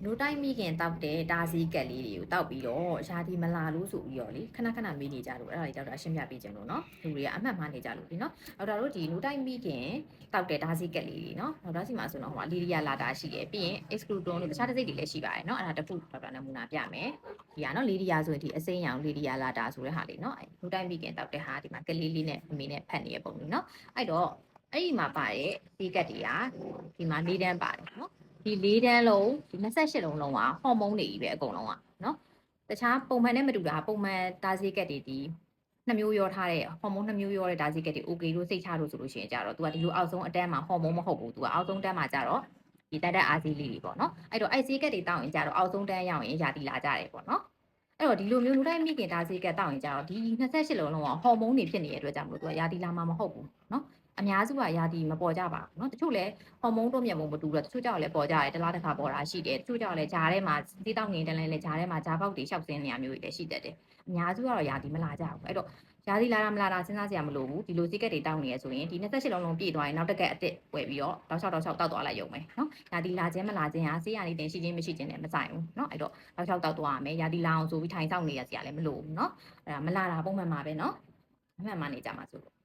နိုးတိုင်းမိခင်တောက်တဲ့တာစီကက်လေးတွေကိုတောက်ပြီးတော့ရာသီမလာလို့ဆိုပြီးတော့လေခဏခဏမေးနေကြလို့အဲ့ဒါလေးတောက်တာရှင်းပြပေးခြင်းလို့နော်လူတွေကအမှတ်မှန်းနေကြလို့ဒီနော်ဒေါက်တာတို့ဒီနိုးတိုင်းမိခင်တောက်တဲ့တာစီကက်လေးတွေနော်ဒေါက်တာစီမှာဆိုတော့ဟိုလီရီယာလာတာရှိတယ်ပြီးရင် excluton တို့တခြားတစ်စိတ်တွေလည်းရှိပါတယ်နော်အဲ့ဒါတစ်ခုဒေါက်တာနမူနာပြမယ်ဒီကနော်လီရီယာဆိုရင်ဒီအစိမ်းရောင်လီရီယာလာတာဆိုတဲ့ဟာလေးနော်နိုးတိုင်းမိခင်တောက်တဲ့ဟာဒီမှာကလေးလေးနဲ့အမေနဲ့ဖတ်နေတဲ့ပုံလေးနော်အဲ့တော့အဲ့ဒီမှာပါတဲ့စီကက်တွေကဒီမှာ၄တန်းပါတယ်နော်ဒီ၄တန်းလုံးဒီ28လုံးလုံးကဟော်မုန်းတွေကြီးပဲအကုန်လုံးကနော်တခြားပုံမှန်နဲ့မတူတာပုံမှန်ဒါစီကက်တွေဒီ2မျိုးရောထားတဲ့ဟော်မုန်း2မျိုးရောတဲ့ဒါစီကက်တွေ okay လို့စိတ်ချလို့ဆိုလို့ရှိရင်ကြတော့ तू ကဒီလိုအောက်ဆုံးအတန်းမှာဟော်မုန်းမဟုတ်ဘူး तू ကအောက်ဆုံးတန်းမှာကြတော့ဒီတက်အာစီလေးတွေပေါ့နော်အဲ့တော့အဲ့စီကက်တွေတောင်းရင်ကြတော့အောက်ဆုံးတန်းရောက်ရင်ယာတီလာကြတယ်ပေါ့နော်အဲ့တော့ဒီလိုမျိုးလူတိုင်းမိခင်ဒါစီကက်တောင်းရင်ကြတော့ဒီ28လုံးလုံးကဟော်မုန်းတွေဖြစ်နေတဲ့အတွက်ကြောင့်မလို့ तू ကယာတီလာမှာမဟုတ်ဘူးနော်အများစုကယာတီမပေါ်ကြပါဘူးเนาะတချို့လည်းဟော်မုန်းတို့မြတ်မုံမတူတော့တချို့ကြောက်လည်းပေါ်ကြတယ်တလားတစ်ခါပေါ်တာရှိတယ်တချို့ကြောက်လည်းဂျားထဲမှာသေးတောက်ငင်တန်းလည်းဂျားထဲမှာဂျားပေါက်တွေရှောက်စင်းနေရမျိုးတွေလည်းရှိတတ်တယ်အများစုကတော့ယာတီမလာကြဘူးအဲ့တော့ယာတီလာတာမလာတာစဉ်းစားစရာမလိုဘူးဒီလိုစီကက်တွေတောက်နေရဆိုရင်ဒီ28လုံးလုံးပြည့်သွားရင်နောက်တစ်ကက်အစ်စ်ဝယ်ပြီးတော့တောက်တောက်တောက်သွားလိုက်ရုံပဲเนาะယာတီလာခြင်းမလာခြင်းဟာဆေးရလေးတင်ရှိခြင်းမရှိခြင်းနဲ့မဆိုင်ဘူးเนาะအဲ့တော့တောက်တောက်သွားရမယ်ယာတီလာအောင်ဆိုပြီးထိုင်ဆောင်နေရစရာလည်းမလိုဘူးเนาะအဲ့ဒါမလာတာပုံမှန်ပါပဲเนาะအမှန်မှန်နေကြမှာဆို